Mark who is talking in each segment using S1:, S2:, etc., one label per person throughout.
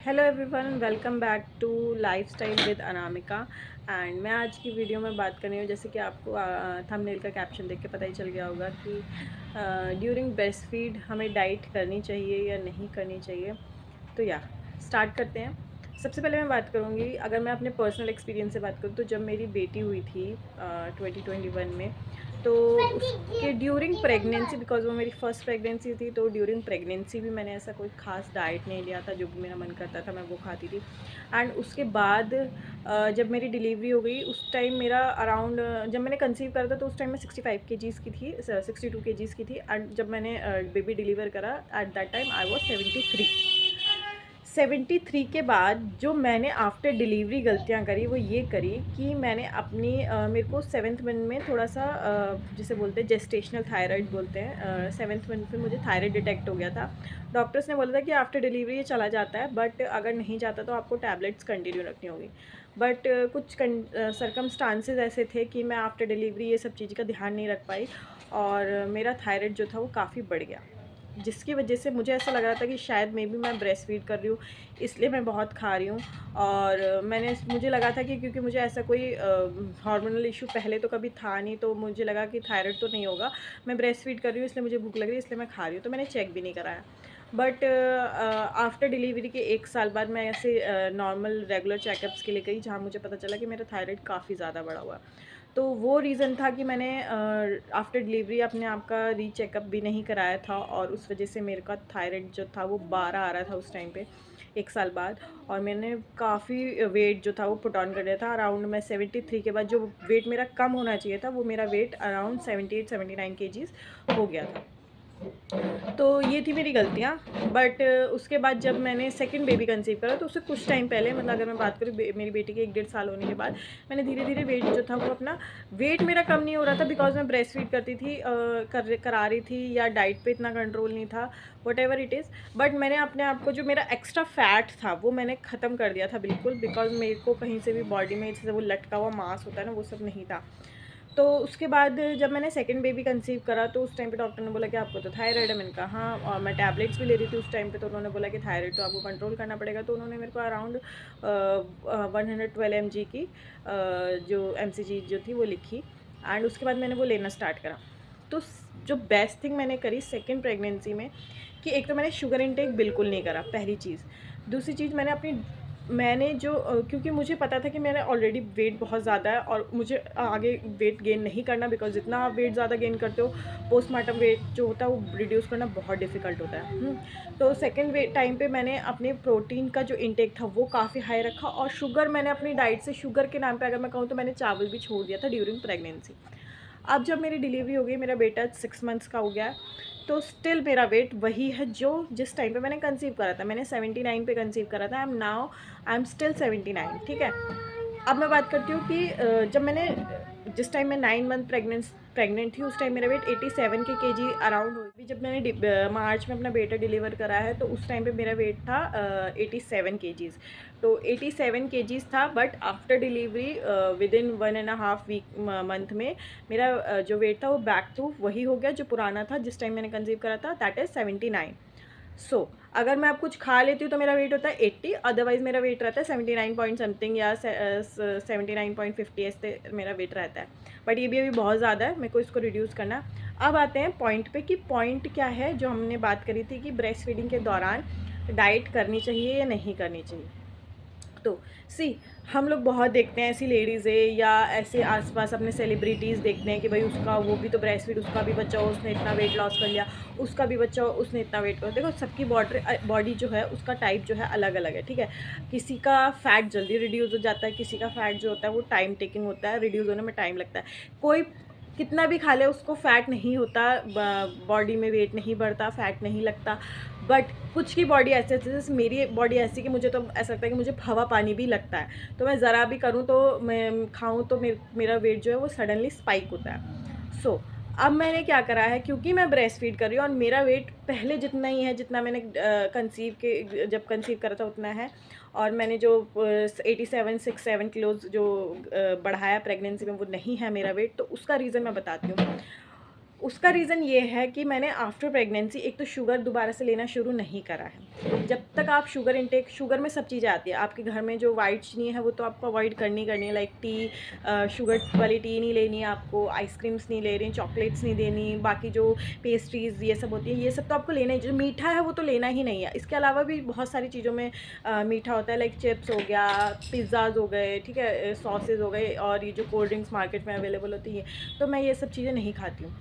S1: Hello everyone, welcome back to lifestyle with Anamika. And मैं आज की वीडियो में बात करनी हूँ, जैसे कि आपको थंबनेल का कैप्शन देख के पता ही चल गया होगा कि ड्यूरिंग ब्रेस्ट फीड हमें डाइट करनी चाहिए या नहीं करनी चाहिए। तो स्टार्ट करते हैं। सबसे पहले मैं बात करूँगी, अगर मैं अपने पर्सनल एक्सपीरियंस से बात करूँ तो जब मेरी बेटी हुई थी 2021 में, तो उसके ड्यूरिंग प्रेगनेंसी, बिकॉज वो मेरी फ़र्स्ट प्रेगनेंसी थी, तो ड्यूरिंग प्रेगनेंसी भी मैंने ऐसा कोई ख़ास डाइट नहीं लिया था। जो भी मेरा मन करता था मैं वो खाती थी। एंड उसके बाद जब मेरी डिलीवरी हो गई, उस टाइम मेरा अराउंड, जब मैंने कंसीव करा था तो उस टाइम मैं 65 केजीज़ की थी, 62 केजीज़ की थी। एंड जब मैंने बेबी डिलीवर करा, at that time I was 73 के बाद जो मैंने आफ्टर डिलीवरी गलतियाँ करी वो ये करी कि मैंने अपनी मेरे को 7th मंथ में थोड़ा सा जिसे बोलते हैं जेस्टेशनल थायराइड बोलते हैं, 7th मंथ में मुझे थायराइड डिटेक्ट हो गया था। डॉक्टर्स ने बोला था कि आफ्टर डिलीवरी ये चला जाता है, बट अगर नहीं जाता तो आपको टैबलेट्स कंटिन्यू रखनी होगी। बट कुछ सरकमस्टांसेस ऐसे थे कि मैं आफ्टर डिलीवरी ये सब चीज़ का ध्यान नहीं रख पाई, और मेरा थायराइड जो था वो काफ़ी बढ़ गया, जिसकी वजह से मुझे ऐसा लग रहा था कि शायद मे बी मैं ब्रेस्ट फीड कर रही हूँ, इसलिए मैं बहुत खा रही हूँ। और मुझे लगा था कि क्योंकि मुझे ऐसा कोई हार्मोनल इशू पहले तो कभी था नहीं, तो मुझे लगा कि थायराइड तो नहीं होगा, मैं ब्रेस्ट फीड कर रही हूँ इसलिए मुझे भूख लग रही है इसलिए मैं खा रही हूँ, तो मैंने चेक भी नहीं कराया। बट आफ्टर डिलीवरी के 1 साल बाद मैं ऐसे नॉर्मल रेगुलर चेकअप्स के लिए गई, जहाँ मुझे पता चला कि मेरा थायराइड काफ़ी ज़्यादा बढ़ा हुआ है। तो वो रीज़न था कि मैंने आफ्टर डिलीवरी अपने आप का रीचेकअप भी नहीं कराया था, और उस वजह से मेरे का थायराइड जो था वो 12 आ रहा था उस टाइम पे, 1 साल बाद। और मैंने काफ़ी वेट जो था वो पुट ऑन कर दिया था। अराउंड मैं 73 के बाद जो वेट मेरा कम होना चाहिए था, वो मेरा वेट अराउंड 78-79 केजीज़ हो गया था। तो ये थी मेरी गलतियाँ। बट उसके बाद जब मैंने सेकंड बेबी कंसीव करा, तो उससे कुछ टाइम पहले, मतलब अगर मैं बात करूँ मेरी बेटी के 1 डेढ़ साल होने के बाद, मैंने धीरे धीरे वेट जो था वो अपना, वेट मेरा कम नहीं हो रहा था बिकॉज मैं ब्रेस्ट फीड करती थी, करा रही थी, या डाइट पे इतना कंट्रोल नहीं था, what ever it is. But मैंने अपने आप को, जो मेरा एक्स्ट्रा फैट था वो मैंने ख़त्म कर दिया था बिल्कुल, बिकॉज मेरे को कहीं से भी बॉडी में जैसे वो लटका हुआ मांस होता है ना, वो सब नहीं था। तो उसके बाद जब मैंने सेकंड बेबी कंसीव करा, तो उस टाइम पे डॉक्टर ने बोला कि आपको तो थायराइड है। मैंने कहा हाँ, और मैं टैबलेट्स भी ले रही थी उस टाइम पे, तो उन्होंने बोला कि थायराइड तो आपको कंट्रोल करना पड़ेगा। तो उन्होंने मेरे को अराउंड 112 mg की जो MCG जो थी वो लिखी, एंड उसके बाद मैंने वो लेना स्टार्ट करा। तो जो बेस्ट थिंग मैंने करी सेकेंड प्रेगनेंसी में, कि एक तो मैंने शुगर इनटेक बिल्कुल नहीं करा, पहली चीज़। दूसरी चीज़, मैंने जो क्योंकि मुझे पता था कि मेरा ऑलरेडी वेट बहुत ज़्यादा है, और मुझे आगे वेट गेन नहीं करना, बिकॉज जितना आप वेट ज़्यादा गेन करते हो, पोस्टमार्टम वेट जो होता है वो रिड्यूस करना बहुत डिफ़िकल्ट होता है। तो सेकेंड वे टाइम पे मैंने अपने प्रोटीन का जो इंटेक था वो काफ़ी हाई रखा, और शुगर मैंने अपनी डाइट से, शुगर के नाम पे अगर मैं कहूँ तो मैंने चावल भी छोड़ दिया था ड्यूरिंग प्रेगनेंसी। अब जब मेरी डिलीवरी हो गई, मेरा बेटा 6 मंथ्स का हो गया है, तो स्टिल मेरा वेट वही है जो जिस टाइम पे मैंने कंसीव करा था। मैंने 79 पे कंसीव करा था। आई एम स्टिल 79, ठीक है। अब मैं बात करती हूँ कि जब मैंने जिस टाइम मैं 9 मंथ प्रेग्नेंट थी, उस टाइम मेरा वेट 87 के केजी अराउंड हुई थी। जब मैंने मार्च में अपना बेटा डिलीवर करा है, तो उस टाइम पे मेरा वेट था 87 केजीज़। तो 87 केजीज़ था, but after delivery with in 1.5 month में मेरा जो वेट था वो बैक टू वही हो गया जो पुराना था जिस टाइम मैंने कंसीव करा था, दैट इज़ 79। अगर मैं अब कुछ खा लेती हूँ तो मेरा वेट होता है 80, अदरवाइज़ मेरा वेट रहता है 79 पॉइंट समथिंग, या 79.50 ऐसे मेरा वेट रहता है। बट ये भी अभी बहुत ज़्यादा है, मेरे को इसको रिड्यूस करना है। अब आते हैं पॉइंट पे कि पॉइंट क्या है जो हमने बात करी थी कि ब्रेस्ट फीडिंग के दौरान डाइट करनी चाहिए या नहीं करनी चाहिए। तो हम लोग बहुत देखते हैं ऐसी लेडीज़ है, या ऐसे आसपास अपने सेलिब्रिटीज़ देखते हैं कि भाई उसका वो भी तो ब्रेस्ट फीड, उसका भी बच्चा हो, उसने इतना वेट लॉस कर लिया, उसका भी बच्चा हो, उसने इतना वेट कर। देखो, सबकी बॉडी जो है उसका टाइप जो है अलग अलग है, ठीक है। किसी का फ़ैट जल्दी रिड्यूस हो जाता है, किसी का फ़ैट जो होता है वो टाइम टेकिंग होता है, रिड्यूस होने में टाइम लगता है। कोई कितना भी खा ले उसको फ़ैट नहीं होता, बॉडी में वेट नहीं बढ़ता, फ़ैट नहीं लगता। बट कुछ की बॉडी ऐसे होती है, जैसे मेरी बॉडी ऐसी कि मुझे तो ऐसा लगता है कि मुझे हवा पानी भी लगता है, तो मैं ज़रा भी करूँ तो मैं खाऊँ तो मेरा वेट जो है वो सडनली स्पाइक होता है। अब मैंने क्या करा है, क्योंकि मैं ब्रेस्ट फीड कर रही हूँ और मेरा वेट पहले जितना ही है, जितना मैंने जब कंसीव करा था उतना है, और मैंने जो 87-67 किलोज जो बढ़ाया प्रेगनेंसी में, वो नहीं है मेरा वेट। तो उसका रीज़न मैं बताती हूँ। उसका रीज़न ये है कि मैंने आफ्टर प्रेगनेंसी एक तो शुगर दोबारा से लेना शुरू नहीं करा है। जब तक आप शुगर इंटेक, शुगर में सब चीज़ें आती है आपके घर में, जो वाइट चीनी है वो तो आपको अवॉइड करनी है, लाइक टी, शुगर वाली टी नहीं लेनी है आपको, आइसक्रीम्स नहीं ले रही, चॉकलेट्स नहीं देनी, बाकी जो पेस्ट्रीज़ ये सब होती है ये सब तो आपको लेना ही, जो मीठा है वो तो लेना ही नहीं है। इसके अलावा भी बहुत सारी चीज़ों में मीठा होता है, लाइक चिप्स हो गया, पिज़्ज़ाज़ हो गए, ठीक है, सॉसेज हो गए, और ये जो कोल्ड ड्रिंक्स मार्केट में अवेलेबल होती है, तो मैं ये सब चीज़ें नहीं खाती हूँ।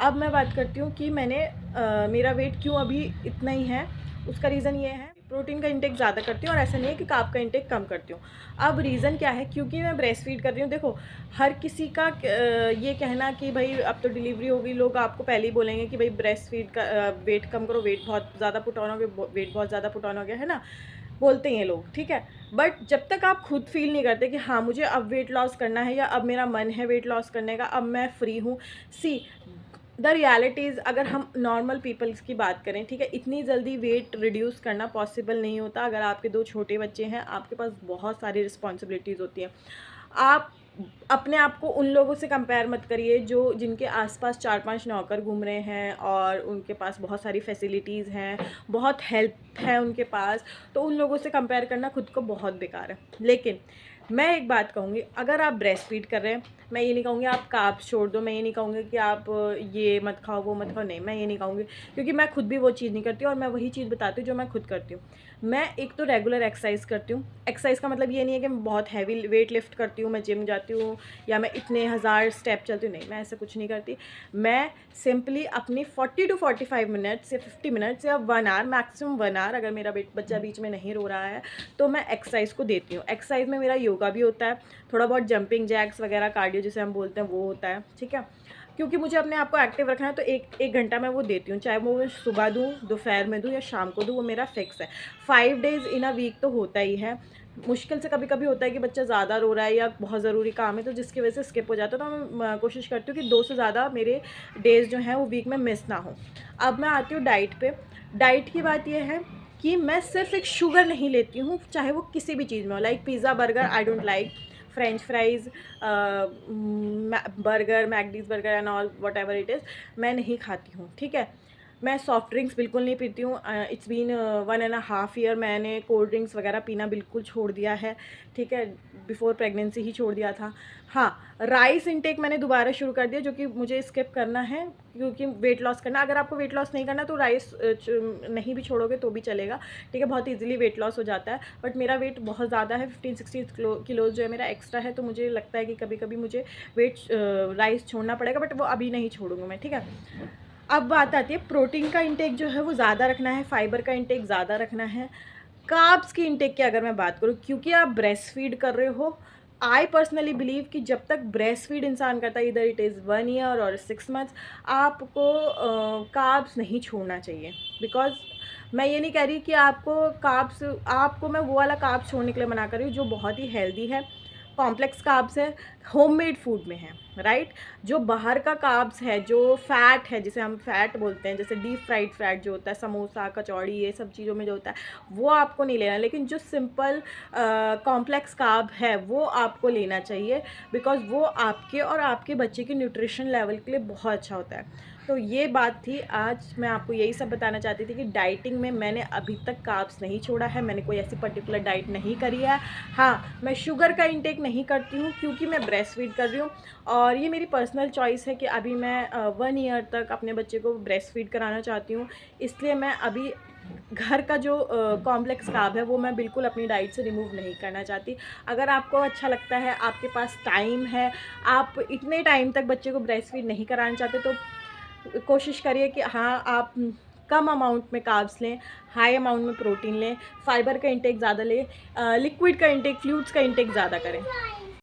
S1: अब मैं बात करती हूँ कि मेरा वेट क्यों अभी इतना ही है। उसका रीज़न ये है, प्रोटीन का इंटेक ज़्यादा करती हूँ और ऐसा नहीं है कि कार्ब का इंटेक कम करती हूँ। अब रीज़न क्या है, क्योंकि मैं ब्रेस्ट फीड कर रही हूँ। देखो, हर किसी का ये कहना कि भाई अब तो डिलीवरी होगी, लोग आपको पहले ही बोलेंगे कि भाई ब्रेस्ट फीड का वेट कम करो, वेट बहुत ज़्यादा पुट ऑन हो गया, वेट बहुत ज़्यादा पुट ऑन हो गया, है ना, बोलते हैं लोग, ठीक है। बट जब तक आप खुद फील नहीं करते कि हाँ मुझे अब वेट लॉस करना है, या अब मेरा मन है वेट लॉस करने का, अब मैं फ्री हूँ, सी द रियलिटीज़, अगर हम नॉर्मल पीपल्स की बात करें, ठीक है, इतनी जल्दी वेट रिड्यूस करना पॉसिबल नहीं होता। अगर आपके 2 छोटे बच्चे हैं, आपके पास बहुत सारी रिस्पॉन्सिबिलिटीज़ होती हैं। आप अपने आप को उन लोगों से कंपेयर मत करिए जो जिनके आसपास 4-5 नौकर घूम रहे हैं और उनके पास बहुत सारी फैसिलिटीज़ हैं, बहुत हेल्प है उनके पास, तो उन लोगों से कंपेयर करना खुद को बहुत बेकार है। लेकिन मैं एक बात कहूँगी, अगर आप ब्रेस्ट फीड कर रहे हैं, मैं ये नहीं कहूँगी आप कार्ब्स छोड़ दो, मैं ये नहीं कहूँगी कि आप ये मत खाओ वो मत खाओ, नहीं, मैं ये नहीं कहूँगी, क्योंकि मैं खुद भी वो चीज़ नहीं करती और मैं वही चीज़ बताती हूँ जो मैं खुद करती हूँ। मैं एक तो रेगुलर एक्सरसाइज करती हूँ। एक्सरसाइज का मतलब ये नहीं है कि मैं बहुत हैवी वेट लिफ्ट करती हूँ, मैं जिम जाती हूँ या मैं इतने 1000 स्टेप चलती हूँ, नहीं, मैं ऐसा कुछ नहीं करती। मैं सिंपली अपनी 40 to 45 मिनट्स या 50 मिनट्स या 1 आवर, मैक्सिमम 1 आवर, अगर मेरा बच्चा बीच में नहीं रो रहा है तो मैं एक्सरसाइज को देती हूँ। एक्सरसाइज में मेरा योगा भी होता है, थोड़ा बहुत जंपिंग जैक्स वगैरह, कार्डियो जिसे हम बोलते हैं, वो होता है, ठीक है। क्योंकि मुझे अपने आप को एक्टिव रखना है, तो एक घंटा मैं वो देती हूँ, चाहे वो मैं सुबह दूँ, दोपहर में दूँ या शाम को दूँ, वो मेरा फिक्स है। 5 डेज़ इन अ वीक तो होता ही है। मुश्किल से कभी कभी होता है कि बच्चा ज़्यादा रो रहा है या बहुत ज़रूरी काम है, तो जिसकी वजह से स्किप हो जाता है, तो मैं कोशिश करती हूँ कि 2 से ज़्यादा मेरे डेज़ जो हैं वो वीक में मिस ना हो। अब मैं आती हूँ डाइट पे। डाइट की बात यह है कि मैं सिर्फ एक शुगर नहीं लेती हूँ, चाहे वो किसी भी चीज़ में हो, like pizza, burger, I don't like, French fries, burger, McD's burger and all whatever it is, मैं नहीं खाती हूँ, ठीक है। मैं सॉफ्ट ड्रिंक्स बिल्कुल नहीं पीती हूँ। इट्स बीन 1.5 ईयर मैंने कोल्ड ड्रिंक्स वगैरह पीना बिल्कुल छोड़ दिया है, ठीक है, बिफोर प्रेगनेंसी ही छोड़ दिया था। हाँ, राइस इंटेक मैंने दोबारा शुरू कर दिया, जो कि मुझे स्किप करना है क्योंकि वेट लॉस करना। अगर आपको वेट लॉस नहीं करना तो राइस नहीं भी छोड़ोगे तो भी चलेगा, ठीक है, बहुत ईजिली वेट लॉस हो जाता है। बट मेरा वेट बहुत ज़्यादा है, 15-16 किलोज़ जो है मेरा एक्स्ट्रा है, तो मुझे लगता है कि कभी कभी मुझे राइस छोड़ना पड़ेगा, बट वो अभी नहीं छोड़ूंगी मैं, ठीक है। अब बात आती है प्रोटीन का इंटेक जो है वो ज़्यादा रखना है, फाइबर का इंटेक ज़्यादा रखना है। कार्ब्स की इंटेक की अगर मैं बात करूँ, क्योंकि आप ब्रेस्ट फीड कर रहे हो, आई पर्सनली बिलीव कि जब तक ब्रेस्ट फीड इंसान करता है, इधर इट इज़ 1 ईयर और 6 मंथ्स, आपको कार्ब्स नहीं छोड़ना चाहिए। बिकॉज मैं ये नहीं कह रही कि आपको मैं वो वाला कार्ब्स छोड़ने के लिए मना कर रही हूँ जो बहुत ही हेल्दी है, कॉम्प्लेक्स कार्ब्स है, होममेड फूड में है, राइट। जो बाहर का कार्ब्स है, जो फैट है, जिसे हम फैट बोलते हैं, जैसे डीप फ्राइड फैट जो होता है, समोसा, कचौड़ी, ये सब चीज़ों में जो होता है, वो आपको नहीं लेना। लेकिन जो सिंपल कॉम्प्लेक्स कार्ब है वो आपको लेना चाहिए, बिकॉज वो आपके और आपके बच्चे के न्यूट्रिशन लेवल के लिए बहुत अच्छा होता है। तो ये बात थी, आज मैं आपको यही सब बताना चाहती थी कि डाइटिंग में मैंने अभी तक कार्ब्स नहीं छोड़ा है, मैंने कोई ऐसी पर्टिकुलर डाइट नहीं करी है। हाँ, मैं शुगर का इंटेक नहीं करती हूँ क्योंकि मैं ब्रेस्ट फीड कर रही हूँ, और ये मेरी पर्सनल चॉइस है कि अभी मैं 1 ईयर तक अपने बच्चे को ब्रेस्ट फीड कराना चाहती हूँ। इसलिए मैं अभी घर का जो कॉम्प्लेक्स कार्ब है वो मैं बिल्कुल अपनी डाइट से रिमूव नहीं करना चाहती। अगर आपको अच्छा लगता है, आपके पास टाइम है, आप इतने टाइम तक बच्चे को ब्रेस्ट फीड नहीं कराना चाहते, तो कोशिश करिए कि हाँ आप कम अमाउंट में कार्ब्स लें, हाई अमाउंट में प्रोटीन लें, फाइबर का इंटेक ज़्यादा लें, लिक्विड का इंटेक, फ्लूइड्स का इंटेक ज़्यादा करें।